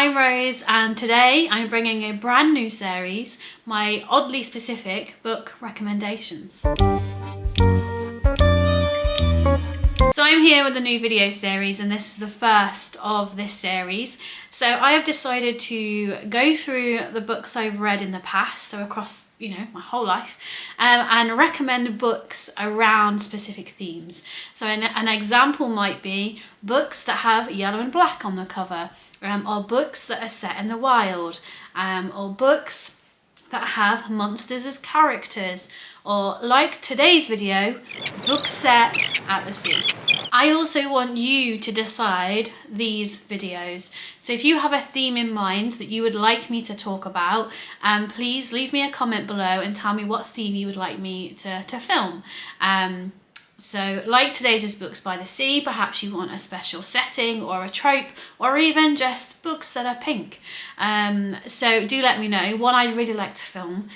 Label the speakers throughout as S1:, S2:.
S1: I'm Rose, and today I'm bringing a brand new series, my oddly specific book recommendations. So I'm here with a new video series, and this is the first of this series. So I have decided to go through the books I've read in the past, so across my whole life, and recommend books around specific themes. So an example might be books that have yellow and black on the cover, or books that are set in the wild, or books that have monsters as characters, or like today's video, books set at the sea. I also want you to decide these videos. So if you have a theme in mind that you would like me to talk about, please leave me a comment below and tell me what theme you would like me to film. So like today's is Books by the Sea, perhaps you want a special setting or a trope, or even just books that are pink. So do let me know. One I'd really like to film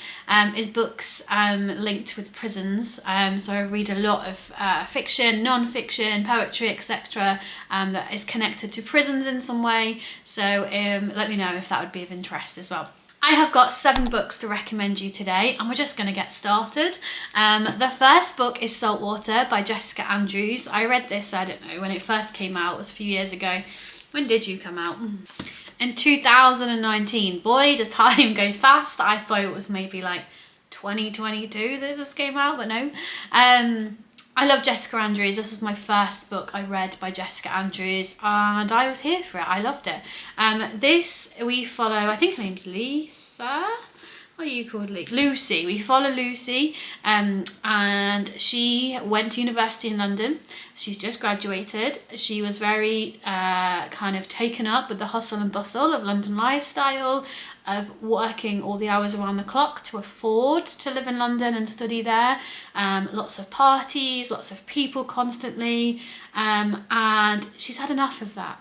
S1: is books linked with prisons. So I read a lot of fiction, non-fiction, poetry, etc. That is connected to prisons in some way. So let me know if that would be of interest as well. I have got 7 books to recommend you today, and we're just going to get started. The first book is Saltwater by Jessica Andrews. I read this, I don't know, when it first came out. It was a few years ago. When did you come out? In 2019. Boy, does time go fast. I thought it was maybe like 2022 that this came out, but no. I love Jessica Andrews. This was my first book I read by Jessica Andrews, and I was here for it. I loved it. This we follow, I think her name's Lisa. What are you called, Lucy? We follow Lucy, and she went to university in London. She's just graduated. She was very kind of taken up with the hustle and bustle of London lifestyle, of working all the hours around the clock to afford to live in London and study there. Lots of parties, lots of people constantly, and she's had enough of that.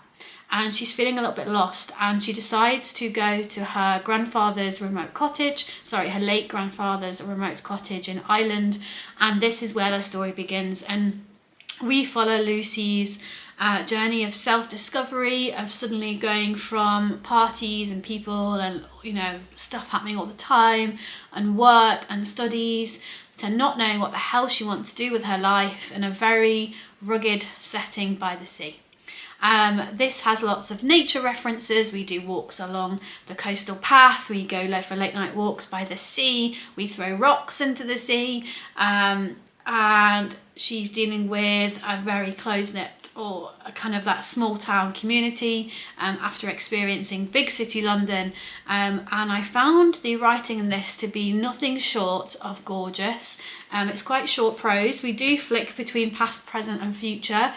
S1: And she's feeling a little bit lost, and she decides to go to her grandfather's remote cottage, her late grandfather's remote cottage in Ireland, and this is where the story begins. And we follow Lucy's journey of self-discovery, of suddenly going from parties and people and stuff happening all the time, and work and studies, to not knowing what the hell she wants to do with her life in a very rugged setting by the sea. This has lots of nature references. We do walks along the coastal path, we go for late night walks by the sea, we throw rocks into the sea, and she's dealing with a very close-knit, or a kind of that small town community, after experiencing big city London, and I found the writing in this to be nothing short of gorgeous. It's quite short prose. We do flick between past, present and future,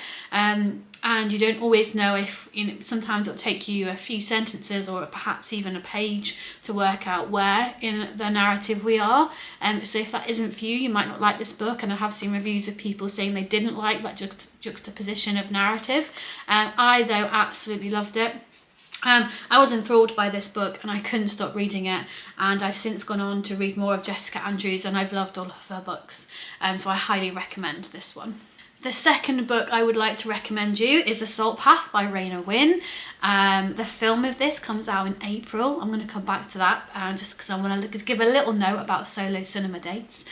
S1: and you don't always know if, sometimes it'll take you a few sentences or perhaps even a page to work out where in the narrative we are. So if that isn't for you, you might not like this book, and I have seen reviews of people saying they didn't like that juxtaposition of narrative. I, though, absolutely loved it. I was enthralled by this book, and I couldn't stop reading it, and I've since gone on to read more of Jessica Andrews, and I've loved all of her books, so I highly recommend this one. The second book I would like to recommend you is The Salt Path by Raynor Winn. The film of this comes out in April. I'm going to come back to that just because I want to give a little note about solo cinema dates.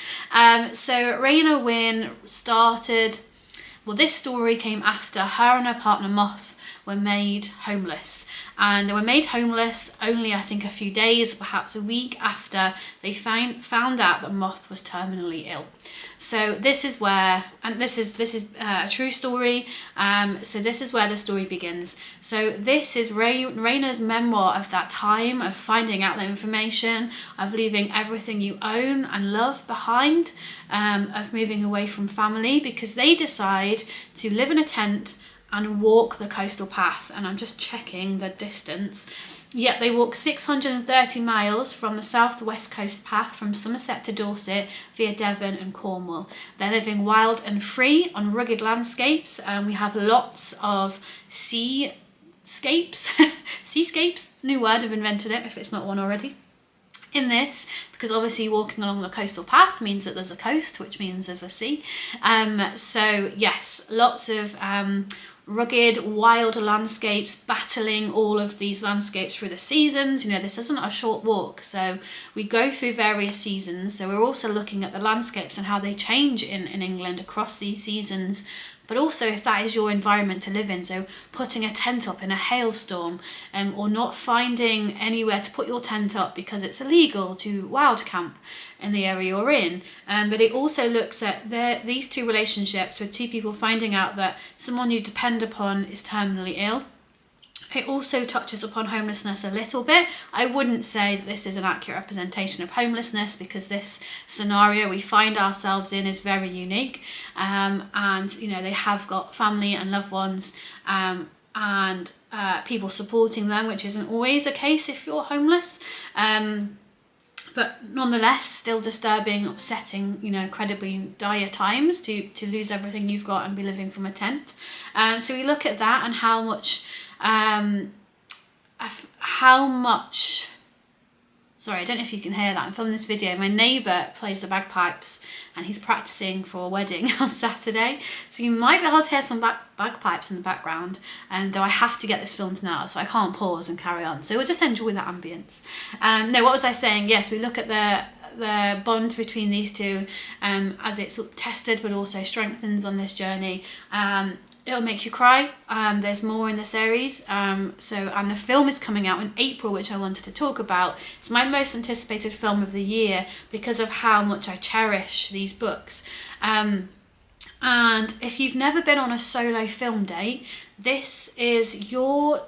S1: So Raynor Winn this story came after her and her partner Moth were made homeless, and they were made homeless only, I think, a few days, perhaps a week after they found out that Moth was terminally ill. So this is where, and this is a true story, so this is where the story begins. So this is Raynor's memoir of that time, of finding out that information, of leaving everything you own and love behind, of moving away from family because they decide to live in a tent and walk the coastal path. And I'm just checking the distance. Yep, they walk 630 miles from the southwest coast path from Somerset to Dorset via Devon and Cornwall. They're living wild and free on rugged landscapes. We have lots of seascapes, new word, I've invented it if it's not one already. In this, because obviously walking along the coastal path means that there's a coast, which means there's a sea. So yes, lots of rugged, wild landscapes, battling all of these landscapes through the seasons. You know, this isn't a short walk, so we go through various seasons. So we're also looking at the landscapes and how they change in England across these seasons, but also if that is your environment to live in. So putting a tent up in a hailstorm, or not finding anywhere to put your tent up because it's illegal to wild camp in the area you're in. But it also looks at these two relationships with two people finding out that someone you depend upon is terminally ill. It also touches upon homelessness a little bit. I wouldn't say that this is an accurate representation of homelessness, because this scenario we find ourselves in is very unique. And, you know, they have got family and loved ones, and people supporting them, which isn't always the case if you're homeless. But nonetheless, still disturbing, upsetting, you know, incredibly dire times to lose everything you've got and be living from a tent. So we look at that and how much, sorry, I don't know if you can hear that. I'm filming this video. My neighbour plays the bagpipes and he's practising for a wedding on Saturday. So you might be able to hear some bagpipes in the background, though I have to get this filmed now, so I can't pause and carry on. So we'll just enjoy that ambience. No, what was I saying? Yes, we look at the bond between these two as it's sort of tested but also strengthens on this journey. It'll make you cry. There's more in the series. And the film is coming out in April, which I wanted to talk about. It's my most anticipated film of the year because of how much I cherish these books. And if you've never been on a solo film date, this is your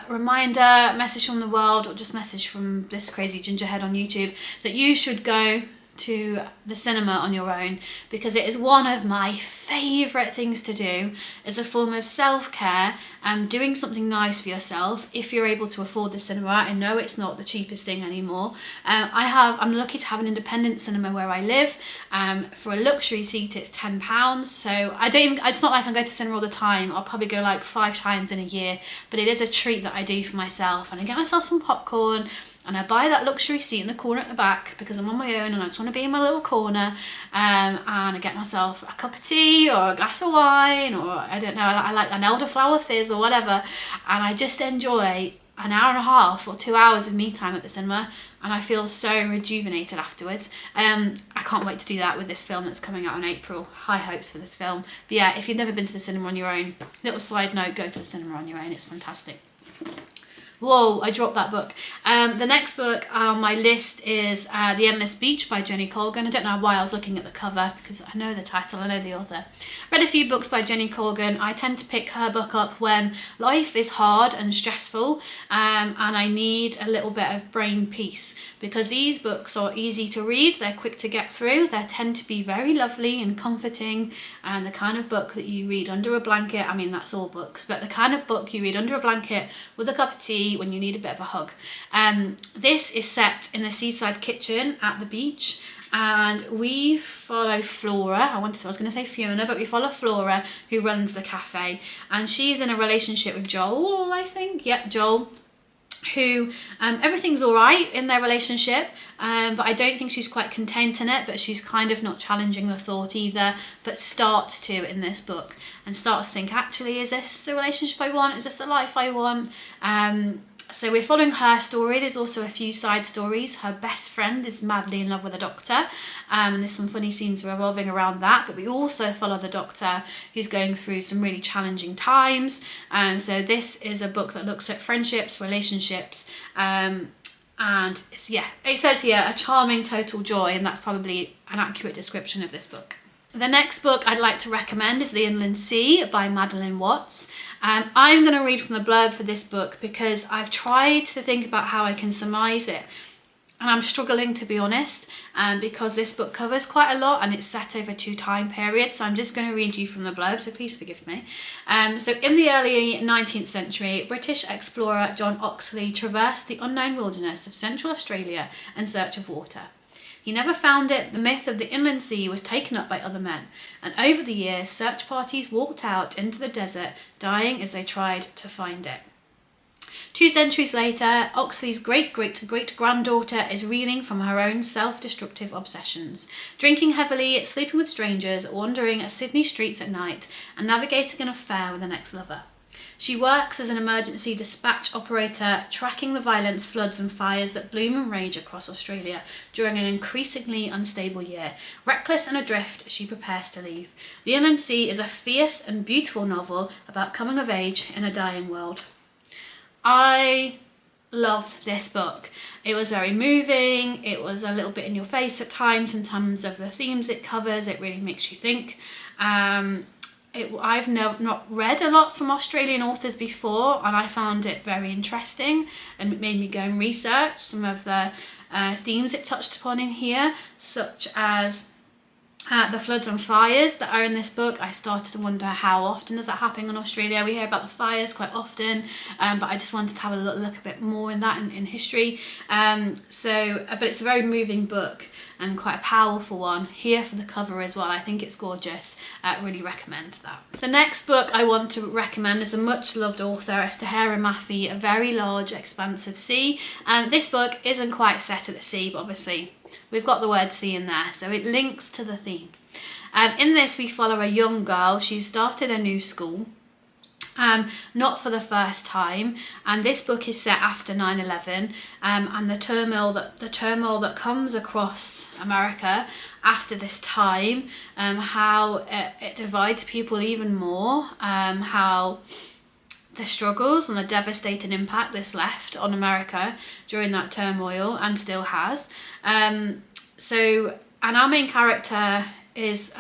S1: reminder, message from the world, or just message from this crazy gingerhead on YouTube, that you should go to the cinema on your own, because it is one of my favourite things to do as a form of self-care and doing something nice for yourself if you're able to afford the cinema. I know it's not the cheapest thing anymore. I'm lucky to have an independent cinema where I live. For a luxury seat it's £10, so it's not like I go to cinema all the time. I'll probably go like 5 times in a year, but it is a treat that I do for myself, and I get myself some popcorn and I buy that luxury seat in the corner at the back because I'm on my own and I just want to be in my little corner, and I get myself a cup of tea or a glass of wine, or I don't know, I like an elderflower fizz or whatever, and I just enjoy an hour and a half or 2 hours of me time at the cinema, and I feel so rejuvenated afterwards. I can't wait to do that with this film that's coming out in April. High hopes for this film. But yeah, if you've never been to the cinema on your own, little side note, go to the cinema on your own, it's fantastic. Whoa, I dropped that book. The next book on my list is The Endless Beach by Jenny Colgan. I don't know why I was looking at the cover, because I know the title, I know the author. Read a few books by Jenny Colgan. I tend to pick her book up when life is hard and stressful, and I need a little bit of brain peace, because these books are easy to read, they're quick to get through, they tend to be very lovely and comforting, and the kind of book that you read under a blanket. I mean, that's all books, but the kind of book you read under a blanket with a cup of tea when you need a bit of a hug. This is set in the seaside kitchen at the beach, and we follow Flora. I was going to say Fiona, but we follow Flora, who runs the cafe, and she's in a relationship with Joel, I think. Yep, Joel, who everything's all right in their relationship, but I don't think she's quite content in it, but she's kind of not challenging the thought either, but starts to in this book, and starts to think, actually, is this the relationship I want? Is this the life I want? So we're following her story. There's also a few side stories. Her best friend is madly in love with a doctor, and there's some funny scenes revolving around that, but we also follow the doctor, who's going through some really challenging times. So this is a book that looks at friendships, relationships, and it's, yeah, it says here, a charming total joy, and that's probably an accurate description of this book. The next book I'd like to recommend is The Inland Sea by Madeline Watts. I'm going to read from the blurb for this book because I've tried to think about how I can surmise it, and I'm struggling, to be honest, because this book covers quite a lot and it's set over 2 time periods, so I'm just going to read you from the blurb, so please forgive me. So in the early 19th century, British explorer John Oxley traversed the unknown wilderness of Central Australia in search of water. He never found it. The myth of the inland sea was taken up by other men, and over the years search parties walked out into the desert, dying as they tried to find it. 2 centuries later, Oxley's great-great-great-granddaughter is reeling from her own self-destructive obsessions, drinking heavily, sleeping with strangers, wandering Sydney streets at night, and navigating an affair with an ex-lover. She works as an emergency dispatch operator, tracking the violence, floods and fires that bloom and rage across Australia during an increasingly unstable year. Reckless and adrift, she prepares to leave. The Inland Sea is a fierce and beautiful novel about coming of age in a dying world. I loved this book. It was very moving. It was a little bit in your face at times in terms of the themes it covers. It really makes you think. I've not read a lot from Australian authors before, and I found it very interesting, and it made me go and research some of the themes it touched upon in here, such as the floods and fires that are in this book. I started to wonder, how often does that happen in Australia? We hear about the fires quite often, but I just wanted to have a look a bit more in that in history. But it's a very moving book and quite a powerful one. Here for the cover as well. I think it's gorgeous. Really recommend that. The next book I want to recommend is a much loved author. It's Tahereh Mafi, A Very Large Expansive Sea. This book isn't quite set at the sea, but obviously we've got the word sea in there, so it links to the theme. In this, we follow a young girl. She's started a new school, not for the first time, and this book is set after 9/11, and the turmoil that comes across America after this time, how it divides people even more, how the struggles and the devastating impact this left on America during that turmoil, and still has. And our main character is,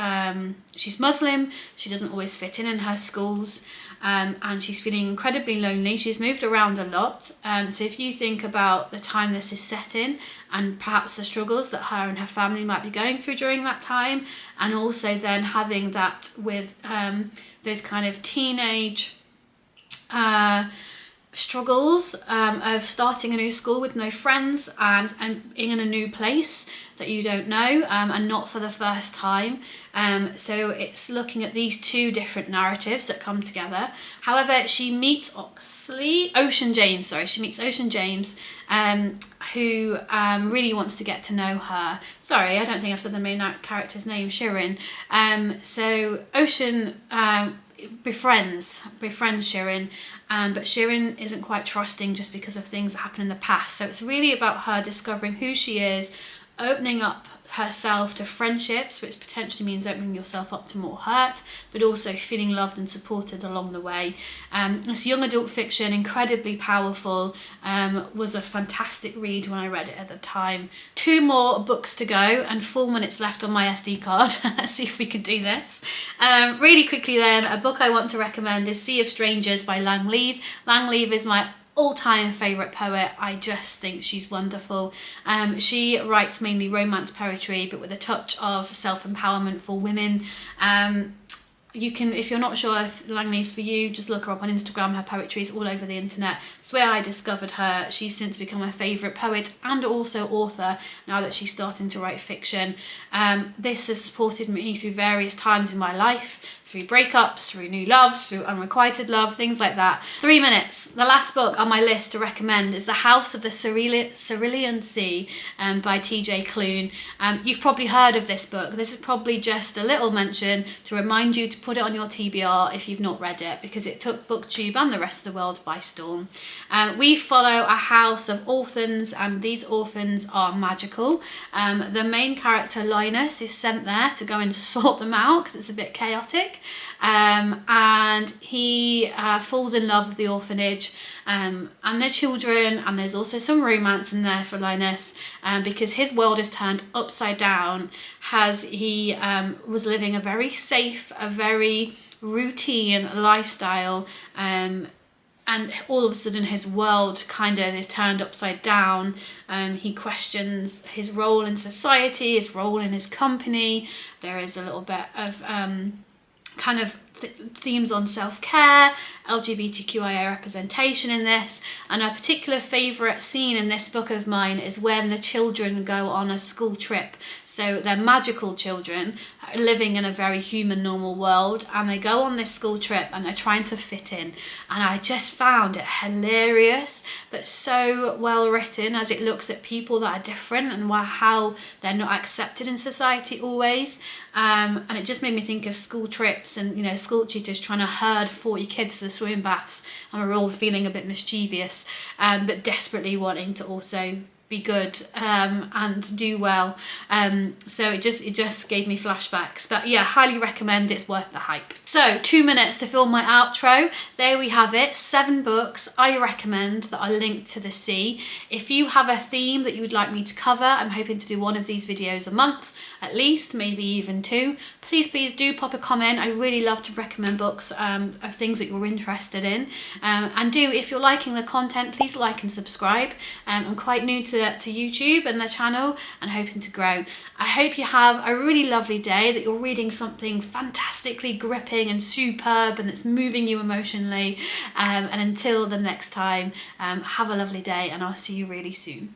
S1: she's Muslim, she doesn't always fit in her schools, and she's feeling incredibly lonely. She's moved around a lot, so if you think about the time this is set in, and perhaps the struggles that her and her family might be going through during that time, and also then having that with those kind of teenage struggles of starting a new school with no friends, and being in a new place that you don't know, and not for the first time. So it's looking at these two different narratives that come together. However, she meets Ocean James, who really wants to get to know her. Sorry, I don't think I've said the main character's name, Shirin. So Ocean befriends Shirin, but Shirin isn't quite trusting just because of things that happen in the past. So it's really about her discovering who she is, opening up herself to friendships, which potentially means opening yourself up to more hurt, but also feeling loved and supported along the way. It's young adult fiction, incredibly powerful, was a fantastic read when I read it at the time. 2 more books to go and 4 minutes left on my SD card. Let's see if we can do this. Really quickly then, a book I want to recommend is Sea of Strangers by Lang Leave. Lang Leave is my all-time favourite poet. I just think she's wonderful. She writes mainly romance poetry, but with a touch of self-empowerment for women. You can, if you're not sure if Lang Leave's for you, just look her up on Instagram. Her poetry is all over the internet. It's where I discovered her. She's since become my favourite poet and also author now that she's starting to write fiction. This has supported me through various times in my life, through breakups, through new loves, through unrequited love, things like that. 3 minutes. The last book on my list to recommend is The House of the Cerulean Sea by TJ Klune. You've probably heard of this book. This is probably just a little mention to remind you to put it on your TBR if you've not read it, because it took BookTube and the rest of the world by storm. We follow a house of orphans, and these orphans are magical. The main character, Linus, is sent there to go and sort them out because it's a bit chaotic. And he falls in love with the orphanage and their children, and there's also some romance in there for Linus, because his world is turned upside down as he was living a very safe, a very routine lifestyle, and all of a sudden his world kind of is turned upside down. He questions his role in society, his role in his company. There is a little bit of kind of themes on self-care, LGBTQIA representation in this, and a particular favourite scene in this book of mine is when the children go on a school trip. So they're magical children living in a very human, normal world, and they go on this school trip and they're trying to fit in. And I just found it hilarious, but so well written, as it looks at people that are different and how they're not accepted in society always. And it just made me think of school trips and, you know, school tutors trying to herd 40 kids to the swimming baths, and we're all feeling a bit mischievous, but desperately wanting to also be good and do well. So it just gave me flashbacks. But yeah, highly recommend, it's worth the hype. So 2 minutes to film my outro. There we have it, 7 books I recommend that are linked to the sea. If you have a theme that you would like me to cover, I'm hoping to do one of these videos a month at least, maybe even 2. Please do pop a comment. I really love to recommend books of things that you're interested in. And if you're liking the content, please like and subscribe. I'm quite new to YouTube and the channel and hoping to grow. I hope you have a really lovely day, that you're reading something fantastically gripping and superb and that's moving you emotionally. And until the next time, have a lovely day, and I'll see you really soon.